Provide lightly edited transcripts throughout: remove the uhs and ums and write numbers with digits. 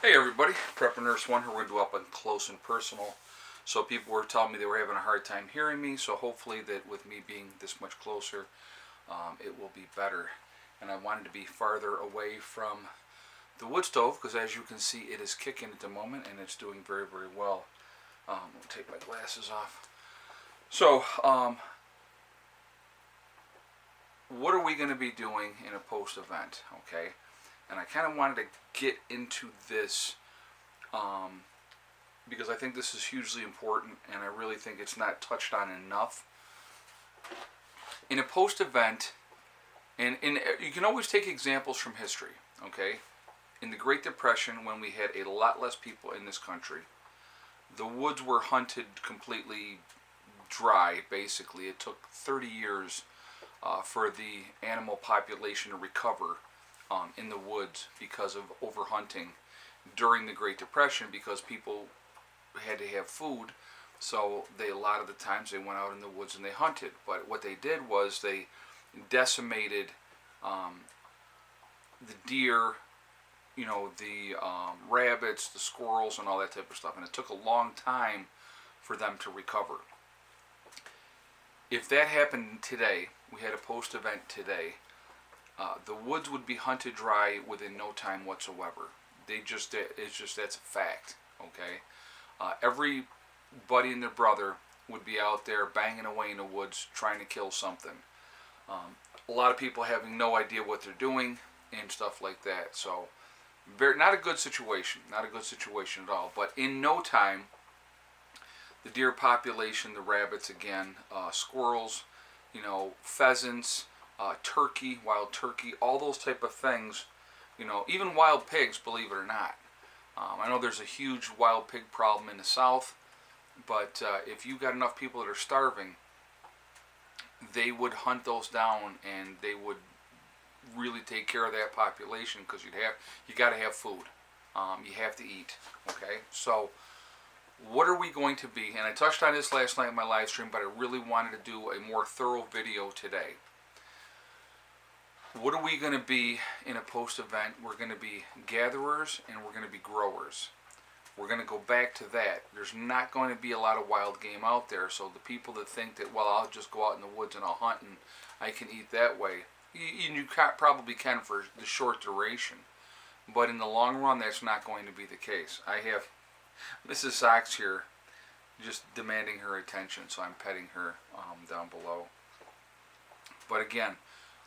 Hey everybody, Prepper Nurse 1 here. We're going to do up and close and personal. So people were telling me they were having a hard time hearing me, so hopefully that with me being this much closer, it will be better. And I wanted to be farther away from the wood stove because as you can see it is kicking at the moment and it's doing very, very well. I'll take my glasses off. So, what are we going to be doing in a post-event, okay? And I kind of wanted to get into this because I think this is hugely important and I really think it's not touched on enough. In a post-event, and you can always take examples from history, okay? In the Great Depression, when we had a lot less people in this country, the woods were hunted completely dry, basically. It took 30 years for the animal population to recover in the woods because of overhunting during the Great Depression, because people had to have food, so a lot of the times they went out in the woods and they hunted. But what they did was they decimated the deer, the rabbits, the squirrels, and all that type of stuff, and it took a long time for them to recover. If that happened today, we had a post-event today, the woods would be hunted dry within no time whatsoever. That's a fact, okay? Everybody and their brother would be out there banging away in the woods trying to kill something. A lot of people having no idea what they're doing and stuff like that. So, not a good situation. Not a good situation at all. But in no time, the deer population, the rabbits again, squirrels, pheasants, turkey, wild turkey, all those type of things, even wild pigs, believe it or not. I know there's a huge wild pig problem in the South, but if you got enough people that are starving, they would hunt those down and they would really take care of that population, because you got to have food. You have to eat. Okay, so what are we going to be? And I touched on this last night in my live stream, but I really wanted to do a more thorough video today. What are we going to be in a post-event? We're going to be gatherers and we're going to be growers. We're going to go back to that. There's not going to be a lot of wild game out there, so the people that think that, well, I'll just go out in the woods and I'll hunt and I can eat that way, you probably can for the short duration. But in the long run, that's not going to be the case. I have Mrs. Socks here just demanding her attention, so I'm petting her down below. But again,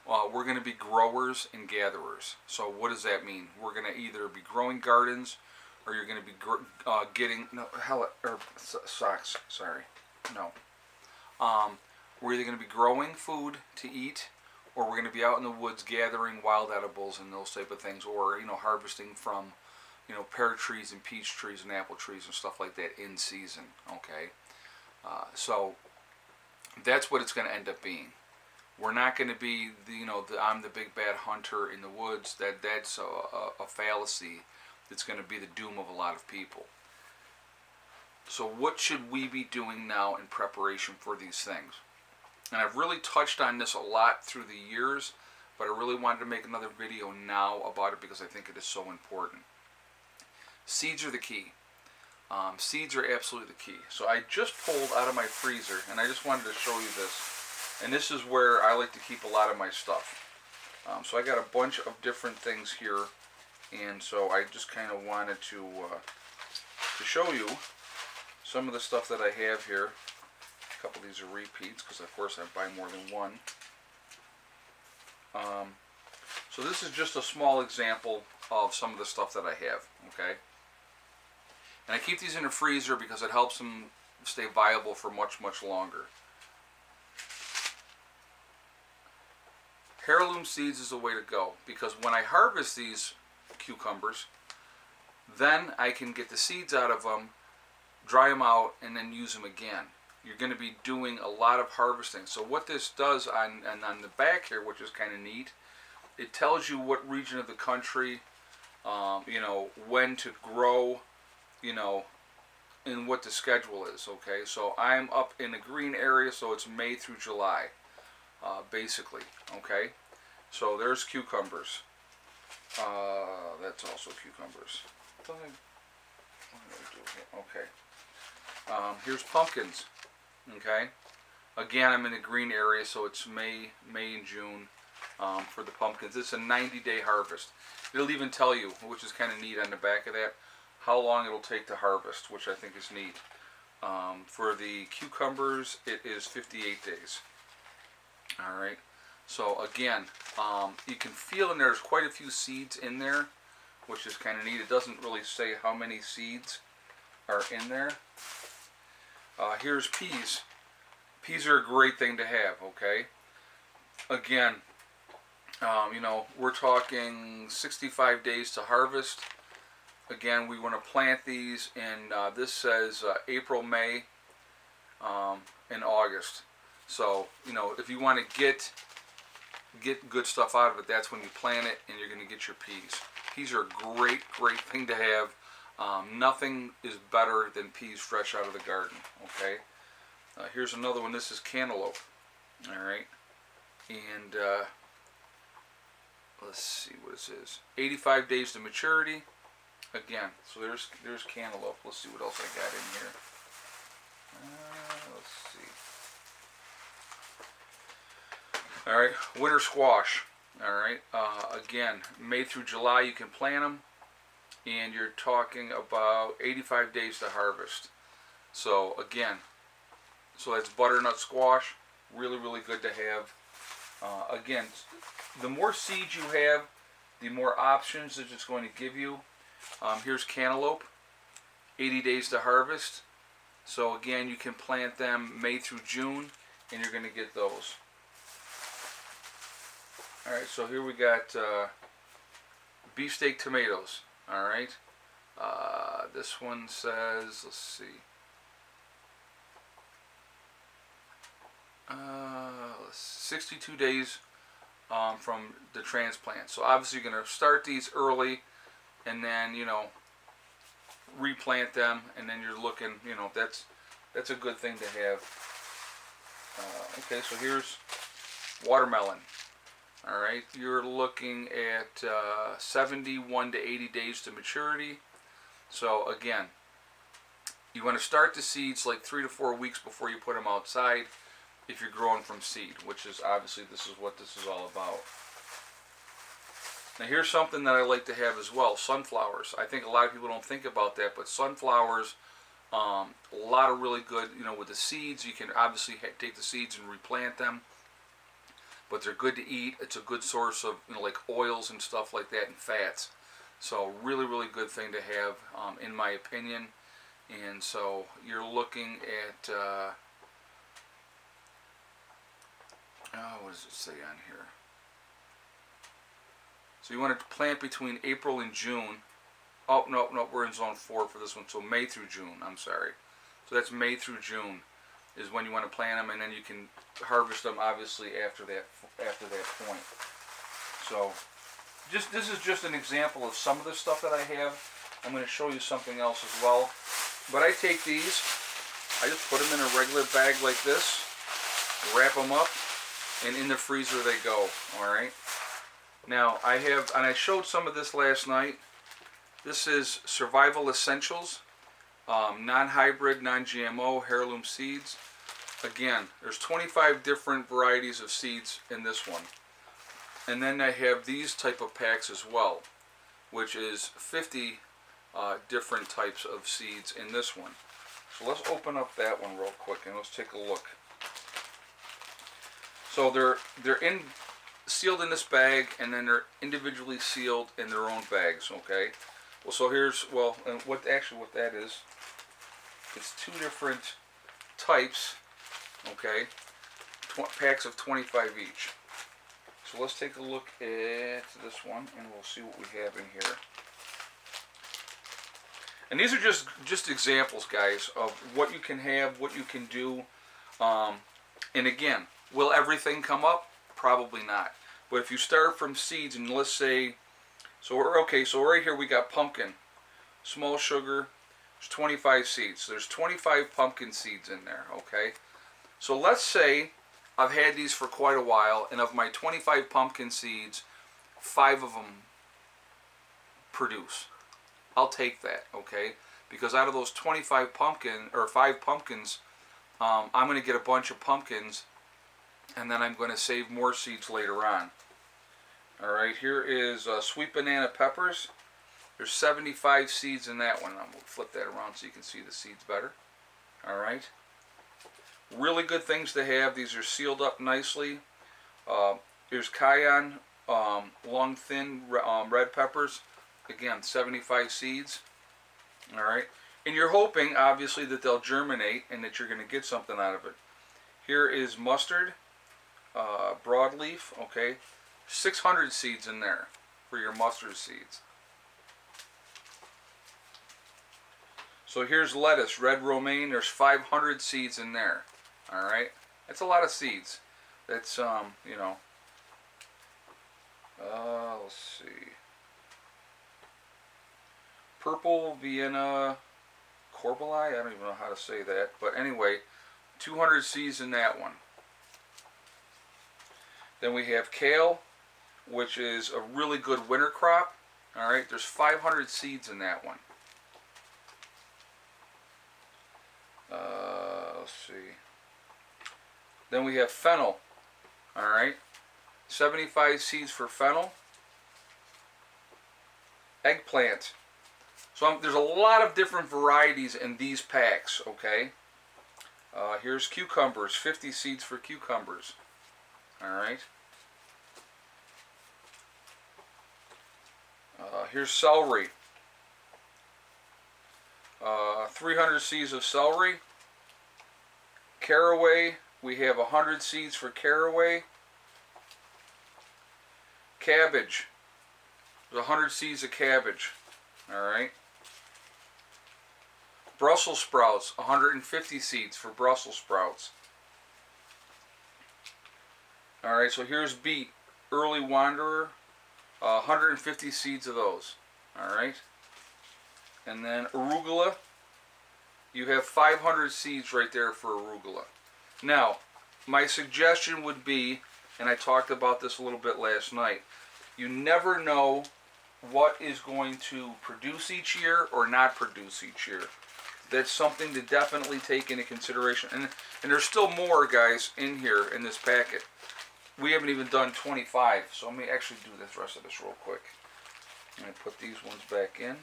we're going to be growers and gatherers. So what does that mean? We're going to either be growing gardens, or you're going to be socks. Sorry, no. We're either going to be growing food to eat, or we're going to be out in the woods gathering wild edibles and those type of things, or harvesting from pear trees and peach trees and apple trees and stuff like that in season. Okay, so that's what it's going to end up being. We're not going to be I'm the big bad hunter in the woods. That's a fallacy. That's going to be the doom of a lot of people. So what should we be doing now in preparation for these things? And I've really touched on this a lot through the years, but I really wanted to make another video now about it because I think it is so important. Seeds are the key. Seeds are absolutely the key. So I just pulled out of my freezer, and I just wanted to show you this. And this is where I like to keep a lot of my stuff. So I got a bunch of different things here, and so I just kind of wanted to show you some of the stuff that I have here. A couple of these are repeats because, of course, I buy more than one. So this is just a small example of some of the stuff that I have. Okay, and I keep these in a freezer because it helps them stay viable for much, much longer. Heirloom seeds is the way to go, because when I harvest these cucumbers, then I can get the seeds out of them, dry them out, and then use them again. You're going to be doing a lot of harvesting. So what this does on the back here, which is kind of neat, it tells you what region of the country, when to grow, and what the schedule is. Okay, so I'm up in the green area, so it's May through July. Basically, okay, so there's cucumbers. That's also cucumbers. what did I do here? Okay. Here's pumpkins. Okay. Again, I'm in the green area, so it's May and June for the pumpkins. It's a 90-day harvest. It'll even tell you, which is kind of neat on the back of that, how long it'll take to harvest, which I think is neat. For the cucumbers, it is 58 days. All right. So again, you can feel in there's quite a few seeds in there, which is kind of neat. It doesn't really say how many seeds are in there. Here's peas. Peas are a great thing to have, okay? Again, you know, we're talking 65 days to harvest. Again, we want to plant these in, this says April, May, and August. So, you know, if you want to get good stuff out of it, that's when you plant it and you're going to get your peas. Peas are a great thing to have. Nothing is better than peas fresh out of the garden, okay? Here's another one. This is cantaloupe, all right? And let's see what this is. 85 days to maturity. Again, so there's cantaloupe. Let's see what else I got in here. Let's see. All right, winter squash. All right, again, May through July you can plant them, and you're talking about 85 days to harvest. So again, so that's butternut squash. Really good to have. Again, the more seeds you have, the more options that it's going to give you. Here's cantaloupe, 80 days to harvest. So again, you can plant them May through June, and you're going to get those. All right, so here we got beefsteak tomatoes. All right, this one says, let's see, 62 days from the transplant. So obviously you're going to start these early, and then, you know, replant them, and then you're looking, you know, that's a good thing to have. Okay, so here's watermelon. All right, you're looking at 71 to 80 days to maturity. So again, you want to start the seeds like 3 to 4 weeks before you put them outside if you're growing from seed, which is obviously this is what this is all about. Now here's something that I like to have as well, sunflowers. I think a lot of people don't think about that, but sunflowers, a lot of really good, you know, with the seeds. You can obviously take the seeds and replant them, but they're good to eat. It's a good source of, you know, like oils and stuff like that, and fats. So really good thing to have, in my opinion. And so you're looking at, what does it say on here? So you want to plant between April and June. Oh, no, we're in zone 4 for this one. So May through June, I'm sorry. So that's May through June is when you want to plant them, and then you can harvest them obviously after that point. So this is just an example of some of the stuff that I have. I'm going to show you something else as well. But I take these, I just put them in a regular bag like this, wrap them up, and in the freezer they go. All right. Now I have, and I showed some of this last night. This is Survival Essentials, non-hybrid, non-GMO heirloom seeds. Again, there's 25 different varieties of seeds in this one. And then I have these type of packs as well, which is 50 different types of seeds in this one. So let's open up that one real quick and let's take a look. So they're sealed in this bag, and then they're individually sealed in their own bags. Okay. Well, so here's, well, and what that is, it's 2 different types. Okay, packs of 25 each. So let's take a look at this one, and we'll see what we have in here. And these are just examples, guys, of what you can have, what you can do. And again, will everything come up? Probably not. But if you start from seeds, and let's say, so right here we got pumpkin, small sugar. There's 25 seeds. So there's 25 pumpkin seeds in there. Okay. So let's say I've had these for quite a while, and of my 25 pumpkin seeds, 5 of them produce. I'll take that, okay? Because out of those 25 5 pumpkins, I'm going to get a bunch of pumpkins, and then I'm going to save more seeds later on. All right, here is sweet banana peppers. There's 75 seeds in that one. I'm going to flip that around so you can see the seeds better. All right. Really good things to have. These are sealed up nicely. Here's cayenne, long, thin red peppers. Again, 75 seeds. All right. And you're hoping, obviously, that they'll germinate and that you're going to get something out of it. Here is mustard, broadleaf. Okay. 600 seeds in there for your mustard seeds. So here's lettuce, red romaine. There's 500 seeds in there. All right, that's a lot of seeds. That's you know. Let's see. Purple Vienna corbeli. I don't even know how to say that, but anyway, 200 seeds in that one. Then we have kale, which is a really good winter crop. All right, there's 500 seeds in that one. Let's see. Then we have fennel. All right, 75 seeds for fennel. Eggplant. So there's a lot of different varieties in these packs. Okay. Here's cucumbers. 50 seeds for cucumbers. All right. Here's celery. 300 seeds of celery. Caraway, we have 100 seeds for caraway. Cabbage, there's 100 seeds of cabbage. All right. Brussels sprouts, 150 seeds for Brussels sprouts. All right, so here's beet, early wanderer, 150 seeds of those. All right. And then arugula, you have 500 seeds right there for arugula. Now, my suggestion would be, and I talked about this a little bit last night, you never know what is going to produce each year or not produce each year. That's something to definitely take into consideration. And there's still more, guys, in here in this packet. We haven't even done 25, so let me actually do this rest of this real quick. I'm going to put these ones back in.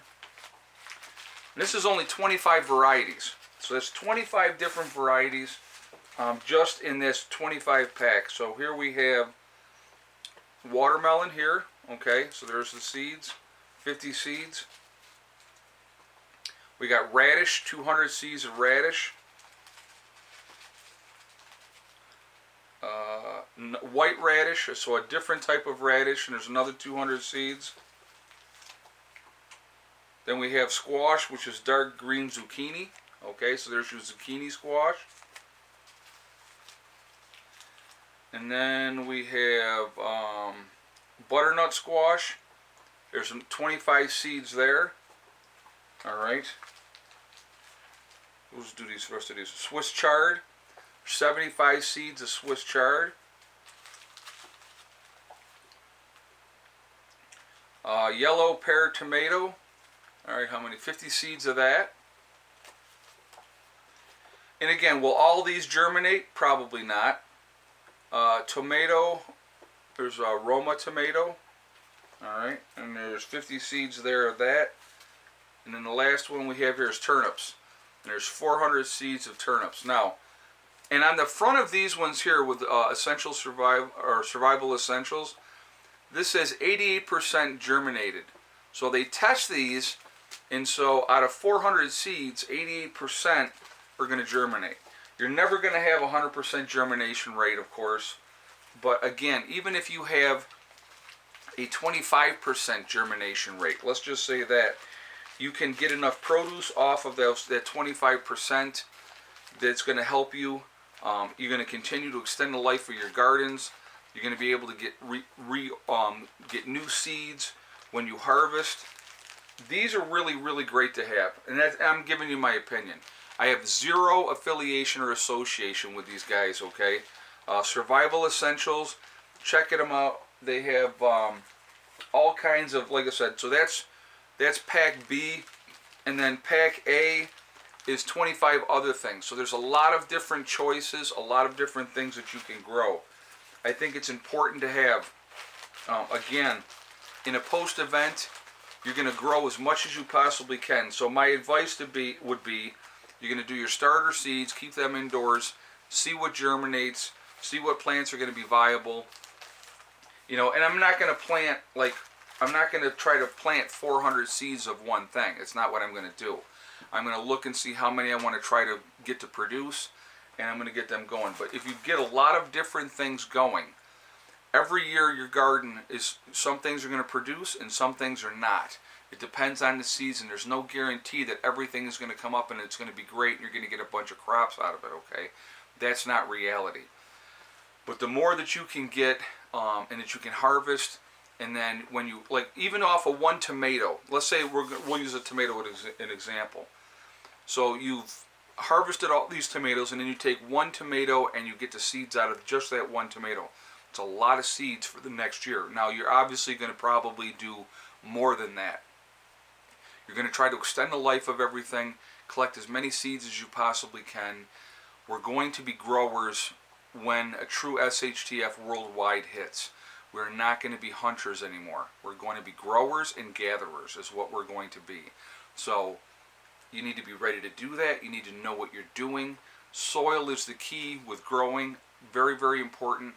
This is only 25 varieties. So that's 25 different varieties just in this 25 pack. So here we have watermelon here. Okay, so there's the seeds, 50 seeds. We got radish, 200 seeds of radish. White radish, so a different type of radish, and there's another 200 seeds. Then we have squash, which is dark green zucchini. Okay, so there's your zucchini squash. And then we have butternut squash. There's some 25 seeds there. All right. Let's do these rest of these. Swiss chard, 75 seeds of Swiss chard. Yellow pear tomato. All right, how many? 50 seeds of that. And again, will all these germinate? Probably not. Tomato, there's a Roma tomato. All right, and there's 50 seeds there of that. And then the last one we have here is turnips. And there's 400 seeds of turnips. Now, and on the front of these ones here with essential survival essentials, this says 88% germinated. So they test these, and so out of 400 seeds, 88% are going to germinate. You're never going to have a 100% germination rate, of course. But again, even if you have a 25% germination rate, let's just say that, you can get enough produce off of that 25% that's going to help you. You're going to continue to extend the life of your gardens. You're going to be able to get get new seeds when you harvest. These are really, really great to have. And I'm giving you my opinion. I have zero affiliation or association with these guys, okay? Survival Essentials, check them out. They have all kinds of, like I said, so that's That's pack B, and then pack A is 25 other things. So there's a lot of different choices, a lot of different things that you can grow. I think it's important to have, again, in a post event, you're going to grow as much as you possibly can. So my advice would be, you're going to do your starter seeds, keep them indoors, see what germinates, see what plants are going to be viable. You know, and I'm not going to try to plant 400 seeds of one thing. It's not what I'm going to do. I'm going to look and see how many I want to try to get to produce, and I'm going to get them going. But if you get a lot of different things going, every year your garden is, some things are going to produce and some things are not. It depends on the season. There's no guarantee that everything is going to come up and it's going to be great and you're going to get a bunch of crops out of it, okay? That's not reality. But the more that you can get and that you can harvest, and then when you, like, even off of one tomato, let's say we'll use a tomato as an example. So you've harvested all these tomatoes, and then you take one tomato and you get the seeds out of just that one tomato. It's a lot of seeds for the next year. Now you're obviously going to probably do more than that. You're going to try to extend the life of everything, collect as many seeds as you possibly can. We're going to be growers when a true SHTF worldwide hits. We're not going to be hunters anymore. We're going to be growers and gatherers is what we're going to be. So you need to be ready to do that. You need to know what you're doing. Soil is the key with growing. Very, very important.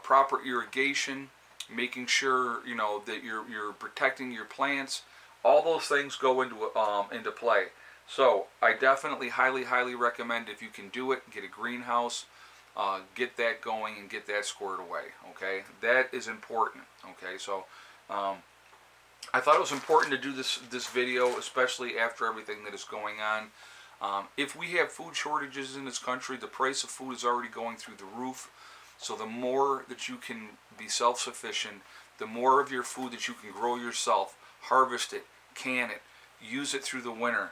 Proper irrigation, making sure, you know, that you're protecting your plants. All those things go into play. So I definitely highly recommend, if you can do it, get a greenhouse, get that going and get that squared away. Okay, that is important. Okay, so I thought it was important to do this video, especially after everything that is going on. If we have food shortages in this country, the price of food is already going through the roof. So the more that you can be self-sufficient, the more of your food that you can grow yourself, harvest it, can it, use it through the winter,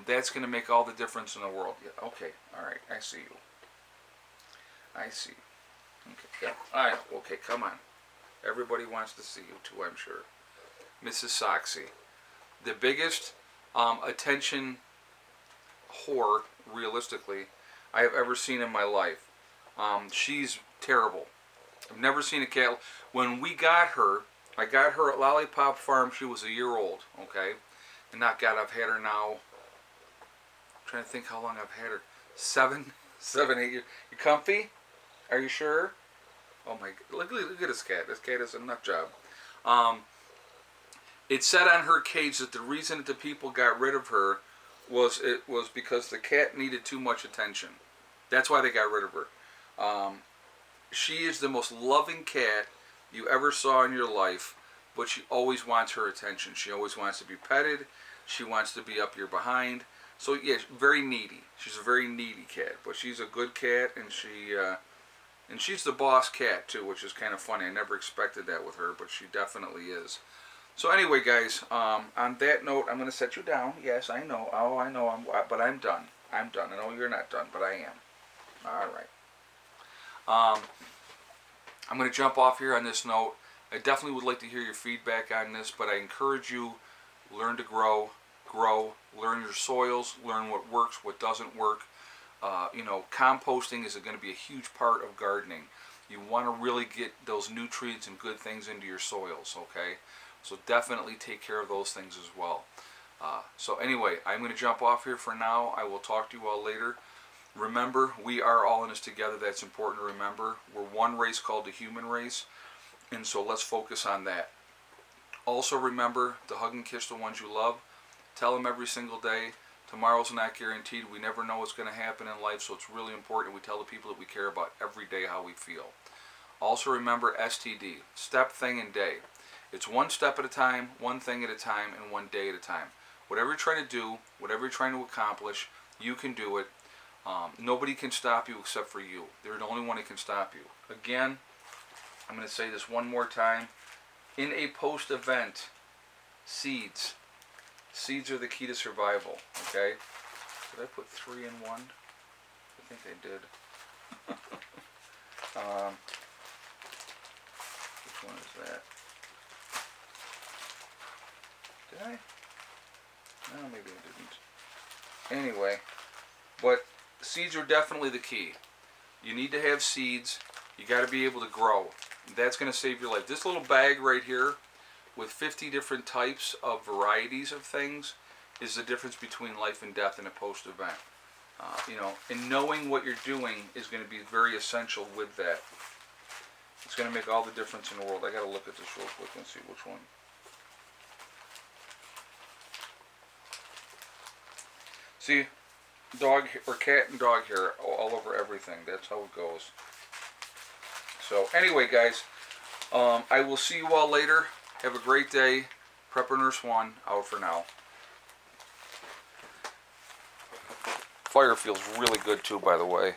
that's going to make all the difference in the world. Yeah, okay, all right, I see you. I see. Okay, yeah, okay, come on. Everybody wants to see you too, I'm sure. Mrs. Soxy, the biggest attention whore, realistically, I have ever seen in my life. She's terrible. I've never seen a cat. When we got her, I got her at Lollipop Farm. She was a year old, okay? And not God, I've had her now. I'm trying to think how long I've had her. 7, 8 years. You comfy? Are you sure? Oh my, look at this cat. This cat is a nut job. It said on her cage that the reason that the people got rid of her was because the cat needed too much attention. That's why they got rid of her. She is the most loving cat you ever saw in your life, but she always wants her attention. She always wants to be petted. She wants to be up your behind. So yeah, very needy. She's a very needy cat, but she's a good cat, and she's the boss cat too, which is kind of funny. I never expected that with her, but she definitely is. So anyway, guys, on that note, I'm going to set you down. Yes, I know. Oh, I know. But I'm done. I'm done. I know you're not done, but I am. All right. I'm going to jump off here on this note. I definitely would like to hear your feedback on this, but I encourage you, learn to grow, learn your soils, learn what works, what doesn't work. Composting is going to be a huge part of gardening. You want to really get those nutrients and good things into your soils, okay? So definitely take care of those things as well. So anyway, I'm going to jump off here for now. I will talk to you all later. Remember, we are all in this together. That's important to remember. We're one race called the human race, and so let's focus on that. Also remember to hug and kiss the ones you love. Tell them every single day. Tomorrow's not guaranteed. We never know what's going to happen in life, so it's really important we tell the people that we care about every day how we feel. Also remember STD, step, thing, and day. It's one step at a time, one thing at a time, and one day at a time. Whatever you're trying to do, whatever you're trying to accomplish, you can do it. Nobody can stop you except for you. They're the only one that can stop you. Again, I'm going to say this one more time. In a post-event, seeds. Seeds are the key to survival, okay? Did I put 3 in 1? I think I did. Which one is that? Did I? No, maybe I didn't. Anyway, but seeds are definitely the key. You need to have seeds. You got to be able to grow. That's going to save your life. This little bag right here with 50 different types of varieties of things is the difference between life and death in a post-event. And knowing what you're doing is going to be very essential with that. It's going to make all the difference in the world. I got to look at this real quick and see which one. See, dog or cat and dog hair all over everything. That's how it goes. So anyway, guys, I will see you all later. Have a great day. Prepper Nurse 1 out for now. Fire feels really good too, by the way.